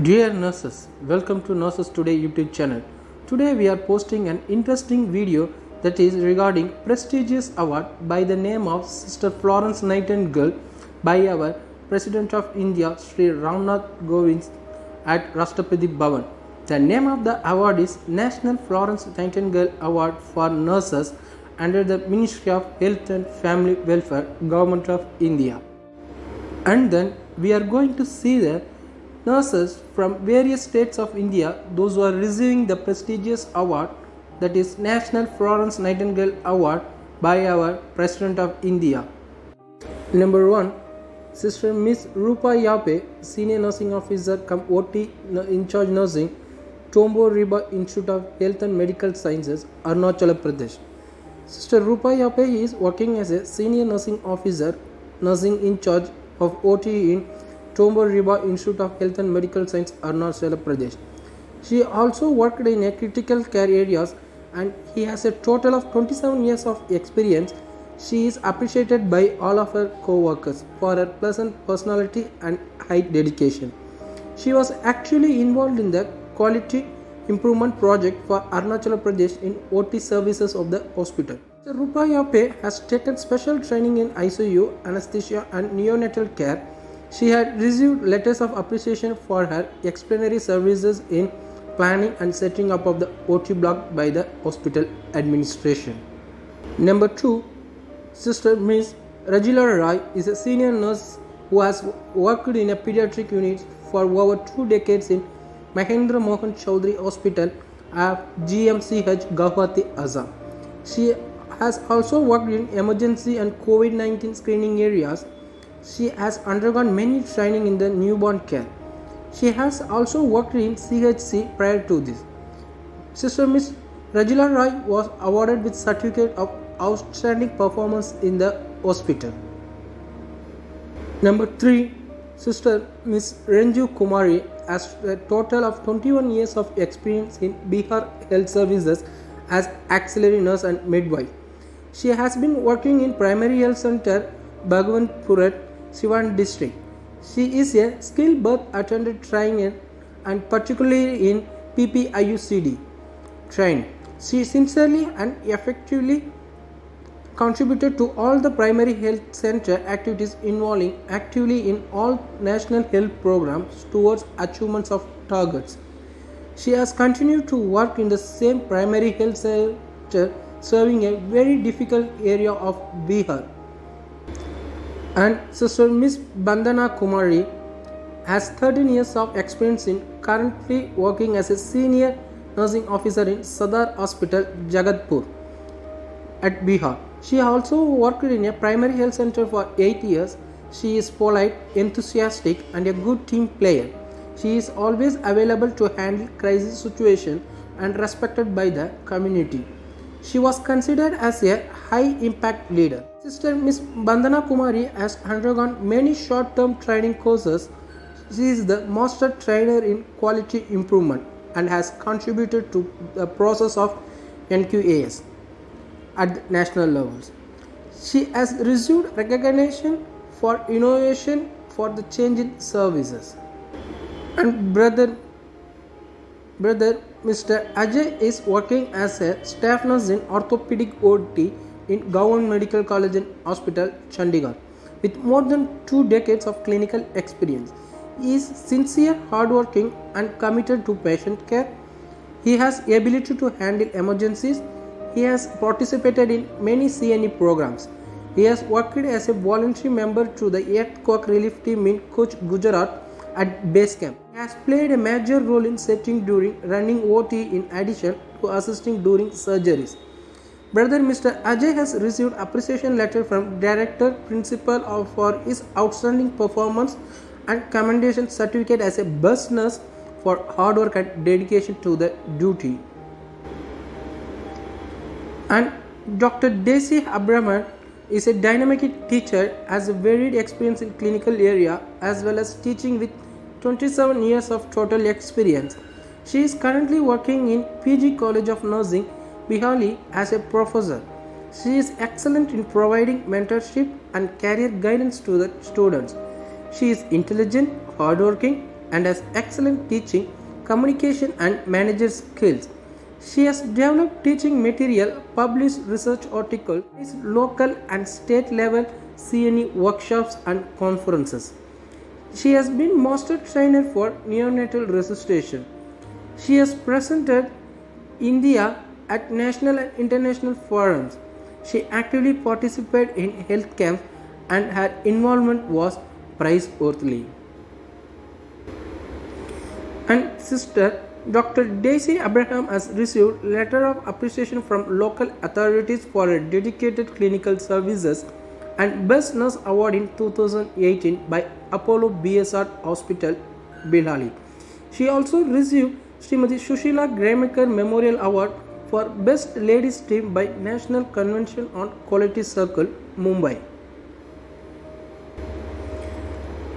Dear nurses, welcome to Nurses Today YouTube channel. Today we are posting an interesting video that is regarding prestigious award by the name of Sister Florence Nightingale by our President of India Sri Ramnath Kovind at Rashtrapati Bhavan. The name of the award is National Florence Nightingale Award for Nurses under the Ministry of Health and Family Welfare, Government of India. And then we are going to see the nurses from various states of India, those who are receiving the prestigious award, that is National Florence Nightingale Award by our President of India. Number 1, Sister Miss Rupa Yape, Senior Nursing Officer cum OT in charge nursing, Tombo Riba Institute of Health and Medical Sciences, Arunachal Pradesh. Sister Rupa Yape is working as a Senior Nursing Officer, nursing in charge of OT in Tombo Riba Institute of Health and Medical Science, Arunachal Pradesh. She also worked in a critical care areas and he has a total of 27 years of experience. She is appreciated by all of her co-workers for her pleasant personality and high dedication. She was actually involved in the quality improvement project for Arunachal Pradesh in OT services of the hospital. Rupa Yape has taken special training in ICU, anesthesia and neonatal care. She had received letters of appreciation for her explanatory services in planning and setting up of the OT block by the hospital administration. Number 2, Sister Miss Rajila Rai is a senior nurse who has worked in a pediatric unit for over 2 decades in Mahendra Mohan Chaudhary Hospital at GMCH Guwahati, Assam. She has also worked in emergency and COVID-19 screening areas. She has undergone many training in the newborn care. She has also worked in CHC prior to this. Sister Miss Rajila Rai was awarded with certificate of outstanding performance in the hospital. Number 3, Sister Miss Renju Kumari has a total of 21 years of experience in Bihar Health Services as auxiliary nurse and midwife. She has been working in Primary Health Center, Bhagwanpur, Siwan district. She is a skilled birth attendant trainer and particularly in PPIUCD trained. She sincerely and effectively contributed to all the primary health center activities involving actively in all national health programs towards achievements of targets. She has continued to work in the same primary health center serving a very difficult area of Bihar. And Sister Miss Bandana Kumari has 13 years of experience in currently working as a senior nursing officer in Sadar Hospital, Jagatpur at Bihar. She also worked in a primary health center for 8 years. She is polite, enthusiastic and a good team player. She is always available to handle crisis situations and respected by the community. She was considered as a high impact leader. Sister Miss Bandana Kumari has undergone many short-term training courses. She is the master trainer in quality improvement and has contributed to the process of NQAS at the national levels. She has received recognition for innovation for the change in services. And brother Mr. Ajay is working as a staff nurse in orthopedic OT in Government Medical College and Hospital, Chandigarh, with more than 2 decades of clinical experience. He is sincere, hardworking, and committed to patient care. He has the ability to handle emergencies. He has participated in many CNE programs. He has worked as a voluntary member to the earthquake relief team in Kutch, Gujarat at base camp. He has played a major role in setting during running OT in addition to assisting during surgeries. Brother Mr. Ajay has received appreciation letter from Director Principal for his outstanding performance and commendation certificate as a best nurse for hard work and dedication to the duty. And Dr. Desi Abraman is a dynamic teacher, has a varied experience in clinical area as well as teaching with 27 years of total experience. She is currently working in PG College of Nursing, Bihali as a professor. She is excellent in providing mentorship and career guidance to the students. She is intelligent, hardworking and has excellent teaching, communication and manager skills. She has developed teaching material, published research articles, local and state level CNE workshops and conferences. She has been master trainer for neonatal resuscitation. She has presented India at national and international forums. She actively participated in health camps and her involvement was praiseworthy. And sister Dr. Daisy Abraham has received letter of appreciation from local authorities for her dedicated clinical services and Best Nurse Award in 2018 by Apollo BSR Hospital, Bilhali. She also received Srimati Shushila Gramaker Memorial Award for Best Ladies Team by National Convention on Quality Circle, Mumbai.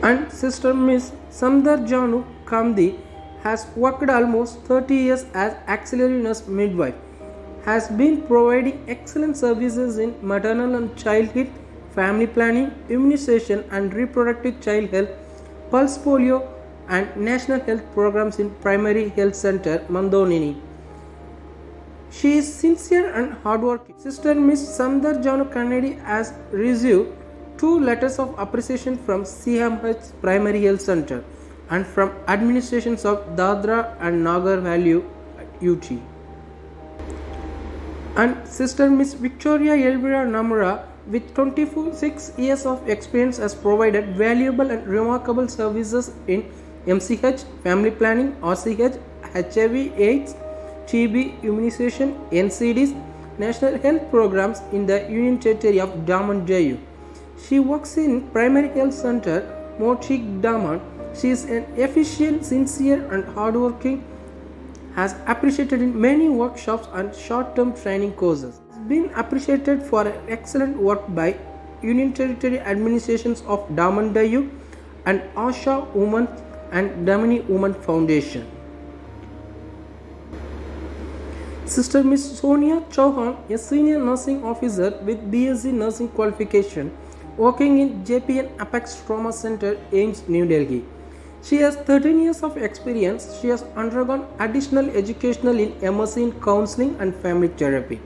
And Sister Miss Samdar Janu Kamdi has worked almost 30 years as auxiliary nurse midwife, has been providing excellent services in maternal and child health, family planning, immunization and reproductive child health, pulse polio and national health programs in Primary Health Center, Mandonini. She is sincere and hardworking. Sister Miss Samdar Janu Kannadi has received 2 letters of appreciation from CMH Primary Health Center and from administrations of Dadra and Nagar Valley UT. And Sister Miss Victoria Elvira Namura with 26 years of experience has provided valuable and remarkable services in MCH, family planning, RCH, HIV, AIDS, TB, immunization, NCDs, national health programs in the Union Territory of Daman Dayu. She works in Primary Health Center, Mochik Daman. She is an efficient, sincere and hardworking, has appreciated in many workshops and short-term training courses. Has been appreciated for her excellent work by Union Territory Administrations of Daman Dayu and Asha Women and Damani Women Foundation. Sister Miss Sonia Chauhan, a senior nursing officer with BSc nursing qualification, working in JPN Apex Trauma Center, AIIMS, New Delhi. She has 13 years of experience. She has undergone additional educational in MSc in counseling and family therapy,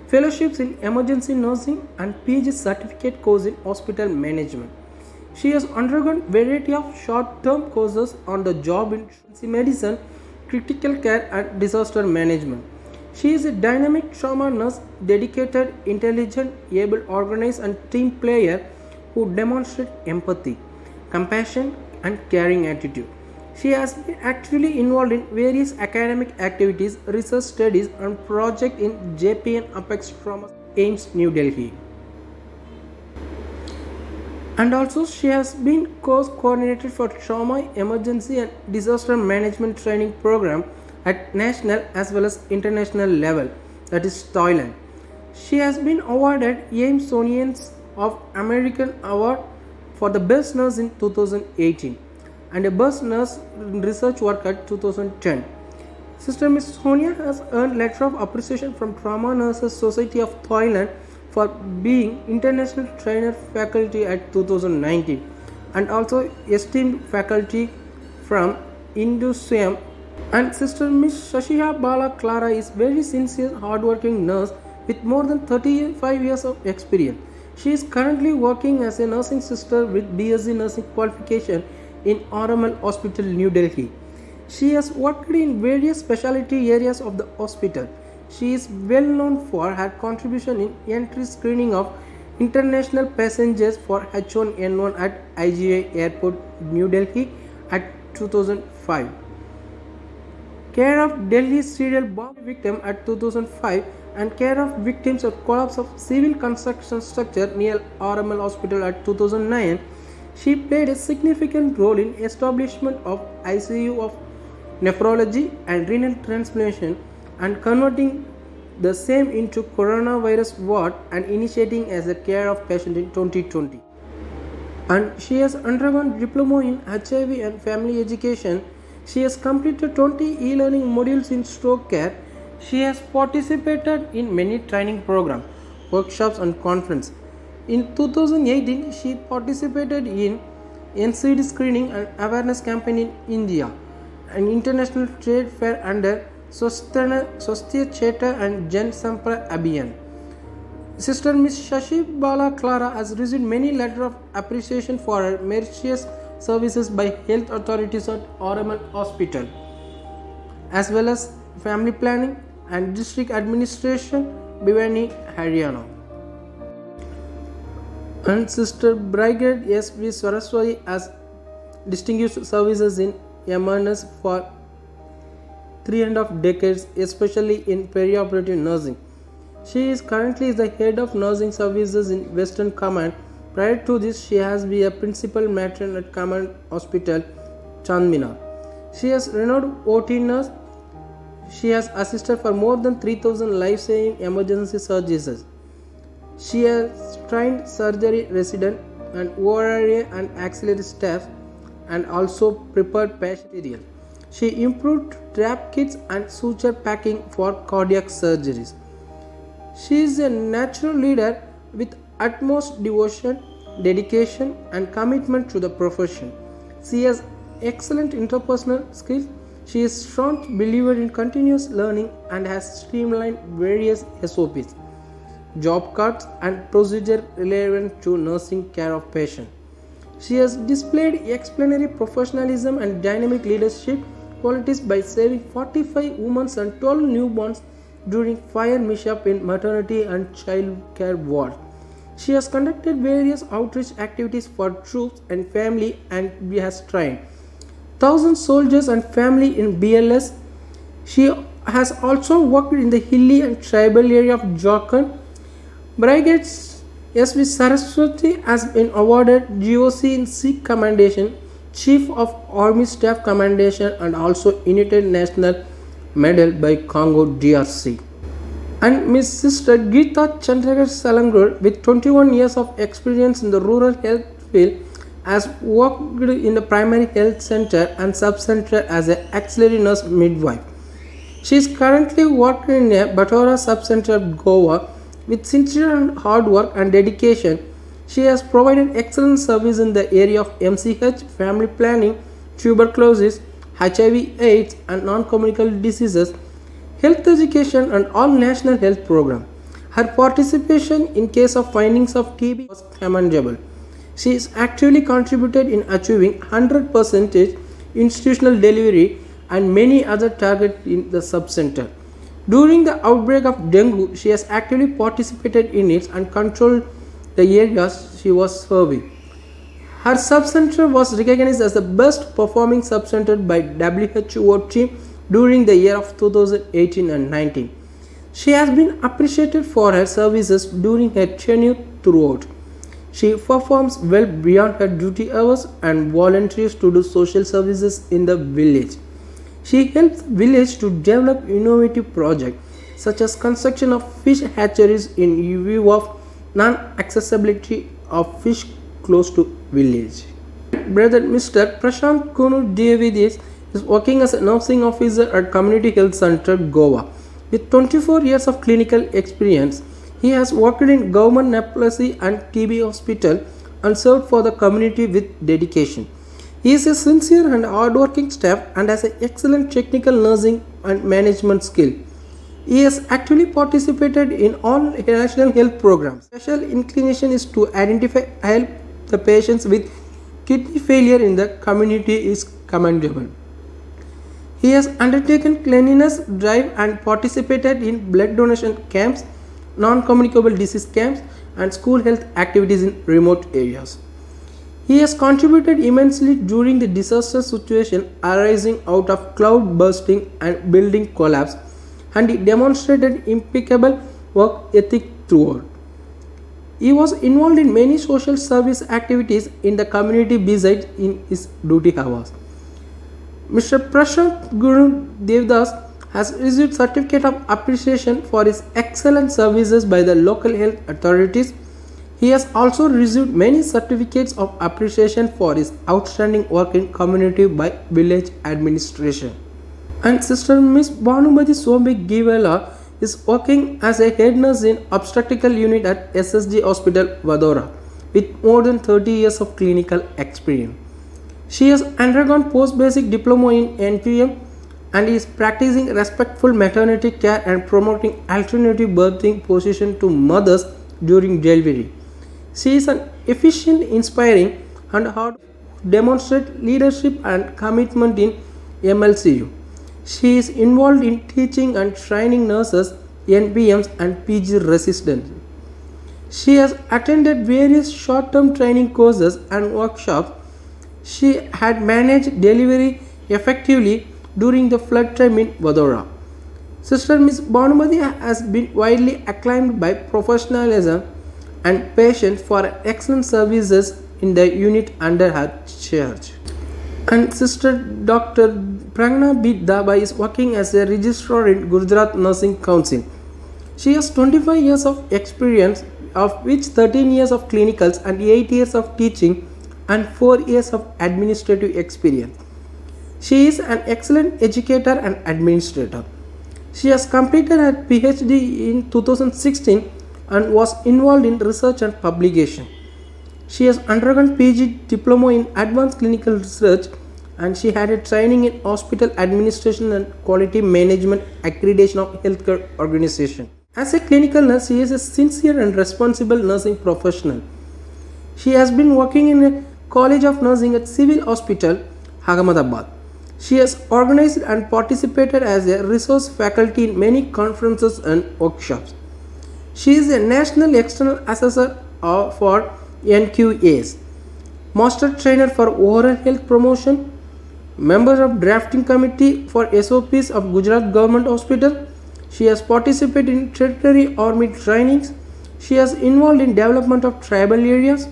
fellowships in emergency nursing and PG certificate course in hospital management. She has undergone variety of short-term courses on the job in medicine, critical care and disaster management. She is a dynamic trauma nurse, dedicated, intelligent, able, organized and team player who demonstrates empathy, compassion and caring attitude. She has been actively involved in various academic activities, research studies and projects in JPN Apex Trauma, AIIMS, New Delhi. And also she has been course coordinator for trauma, emergency and disaster management training program at national as well as international level, that is Thailand. She has been awarded AIIMS of American Award for the Best Nurse in 2018 and a Best Nurse Research Work at 2010. Sister Miss Sonia has earned letter of appreciation from Trauma Nurses Society of Thailand for being international trainer faculty at 2019 and also esteemed faculty from Indusium. And Sister Miss Shashiha Bala Clara is very sincere, hardworking nurse with more than 35 years of experience. She is currently working as a nursing sister with BSc nursing qualification in RML Hospital, New Delhi. She has worked in various specialty areas of the hospital. She is well known for her contribution in entry screening of international passengers for H1N1 at IGA Airport, New Delhi at 2005. Care of Delhi serial bomb victim at 2005 and care of victims of collapse of civil construction structure near RML Hospital at 2009. She played a significant role in establishment of ICU of nephrology and renal transplantation and converting the same into coronavirus ward and initiating as a care of patient in 2020. And she has undergone diploma in HIV and family education. She has completed 20 e-learning modules in stroke care. She has participated in many training programs, workshops and conferences. In 2018, she participated in NCD screening and awareness campaign in India, an international trade fair under Swasthya Cheta and Jan Sampra Abhiyan. Sister Miss Shashi Bala Clara has received many letters of appreciation for her meritorious services by health authorities at Oramal Hospital, as well as family planning and district administration, Bhiwani, Haryana. And Sister Brigade S.V. Saraswati has distinguished services in MNS for 3.5 decades, especially in perioperative nursing. She is currently the head of nursing services in Western Command. Prior to this, she has been a principal matron at Command Hospital, Chandminar. She has renowned OT nurse. She has assisted for more than 3,000 life-saving emergency surgeries. She has trained surgery resident and ORA and auxiliary staff and also prepared patient material. She improved trap kits and suture packing for cardiac surgeries. She is a natural leader with utmost devotion, dedication and commitment to the profession. She has excellent interpersonal skills. She is a strong believer in continuous learning and has streamlined various SOPs, job cards and procedures relevant to nursing care of patients. She has displayed exemplary professionalism and dynamic leadership qualities by saving 45 women and 12 newborns during fire mishap in maternity and child care ward. She has conducted various outreach activities for troops and family and has trained 1,000 soldiers and family in BLS. She has also worked in the hilly and tribal area of Jharkhand. Brigade S.V. Saraswati has been awarded GOC in Sikh Commendation, Chief of Army Staff Commendation and also United National Medal by Congo DRC. And Miss Sister Geeta Chandrakar Salangur, with 21 years of experience in the rural health field, has worked in the primary health center and sub-center as an auxiliary nurse midwife. She is currently working in a Batora sub-center of Goa. With sincere and hard work and dedication, she has provided excellent service in the area of MCH, family planning, tuberculosis, HIV/AIDS and non-communicable diseases, health education and all national health programs. Her participation in case of findings of TB was commendable. She is actively contributed in achieving 100% institutional delivery and many other targets in the sub-center. During the outbreak of dengue, she has actively participated in it and controlled the areas she was serving. Her sub-center was recognized as the best performing sub-center by WHO team during the year of 2018 and 19. She has been appreciated for her services during her tenure throughout. She performs well beyond her duty hours and volunteers to do social services in the village. She helps the village to develop innovative projects such as construction of fish hatcheries in view of non-accessibility of fish close to village. Brother Mr. Prashant Kunu Davidis is working as a nursing officer at Community Health Center, Goa. With 24 years of clinical experience, he has worked in government epilepsy and TB hospital and served for the community with dedication. He is a sincere and hardworking staff and has an excellent technical nursing and management skill. He has actively participated in all national health programs. Special inclination is to identify and help the patients with kidney failure in the community is commendable. He has undertaken cleanliness drive and participated in blood donation camps, non-communicable disease camps and school health activities in remote areas. He has contributed immensely during the disaster situation arising out of cloud bursting and building collapse, and he demonstrated impeccable work ethic throughout. He was involved in many social service activities in the community besides in his duty hours. Mr. Prashant Guru Devdas has received certificate of appreciation for his excellent services by the local health authorities. He has also received many certificates of appreciation for his outstanding work in community by village administration. And Sister Miss Bhanumati Sombi Givela is working as a head nurse in obstetrical unit at SSG Hospital, Vadora, with more than 30 years of clinical experience. She has undergone post-basic diploma in NPM and is practicing respectful maternity care and promoting alternative birthing position to mothers during delivery. She is an efficient, inspiring, and hard demonstrate leadership and commitment in MLCU. She is involved in teaching and training nurses, NPMs, and PG residents. She has attended various short term training courses and workshops. She had managed delivery effectively during the flood time in Vadodara. Sister Miss Bhanumati has been widely acclaimed by professionalism and patience for her excellent services in the unit under her charge. And Sister Dr. Pragna B. Daba is working as a registrar in Gujarat Nursing Council. She has 25 years of experience, of which 13 years of clinicals and 8 years of teaching and 4 years of administrative experience. She is an excellent educator and administrator. She has completed her PhD in 2016 and was involved in research and publication. She has undergone PG diploma in advanced clinical research and she had a training in hospital administration and quality management accreditation of healthcare organization. As a clinical nurse, she is a sincere and responsible nursing professional. She has been working in a College of Nursing at Civil Hospital, Ahmedabad. She has organized and participated as a resource faculty in many conferences and workshops. She is a National External Assessor for NQAs, Master Trainer for Oral Health Promotion, member of Drafting Committee for SOPs of Gujarat Government Hospital. She has participated in Territory Army trainings. She has involved in development of tribal areas.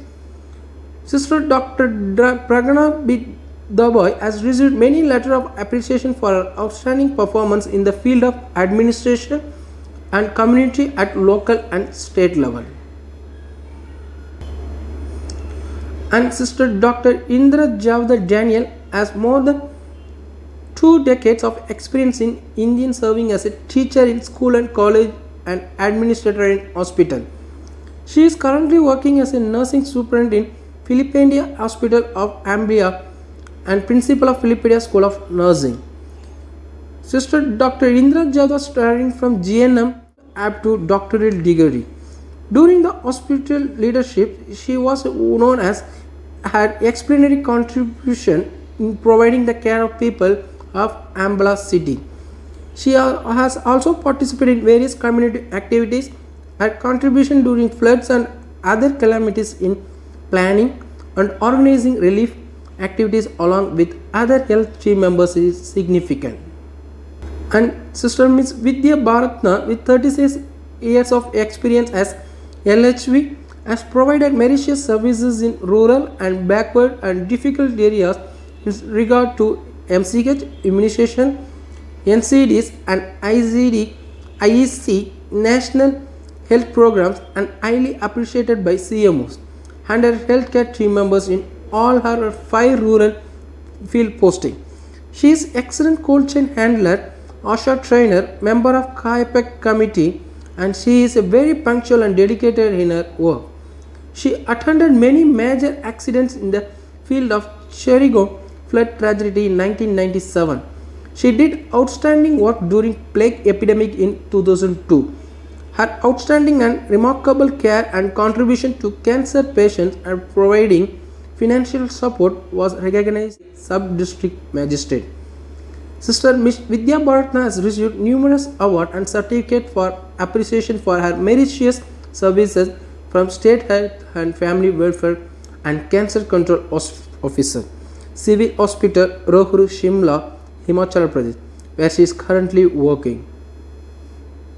Sister Dr. Pragna B. Daboy has received many letters of appreciation for her outstanding performance in the field of administration and community at local and state level. And Sister Dr. Indra Javdar Daniel has more than 2 decades of experience in Indian, serving as a teacher in school and college and administrator in hospital. She is currently working as a nursing superintendent in Philippidia Hospital of Ambia and principal of Philippidia School of Nursing. Sister Dr. Indra Javdar studying from GNM up to doctoral degree. During the hospital leadership, she was known as her explanatory contribution in providing the care of people of Ambala city. She has also participated in various community activities. Her contribution during floods and other calamities in planning and organizing relief activities along with other health team members is significant. And Sister Miss Vidya Bharatna, with 36 years of experience as LHV, has provided meritorious services in rural and backward and difficult areas in regard to MCH, immunization, NCDs and IEC national health programs, and highly appreciated by CMOs and her healthcare team members in all her 5 rural field posting. She is excellent cold chain handler, ASHA trainer, member of CAIPEC committee, and she is a very punctual and dedicated in her work. She attended many major accidents in the field of Cherigo flood tragedy in 1997. She did outstanding work during plague epidemic in 2002. Her outstanding and remarkable care and contribution to cancer patients and providing financial support was recognized by Sub-District Magistrate. Sister Miss Vidya Bharatna has received numerous awards and certificates for appreciation for her meritorious services from State Health and Family Welfare and Cancer Control Officer, Civil Hospital, Rohru, Shimla, Himachal Pradesh, where she is currently working.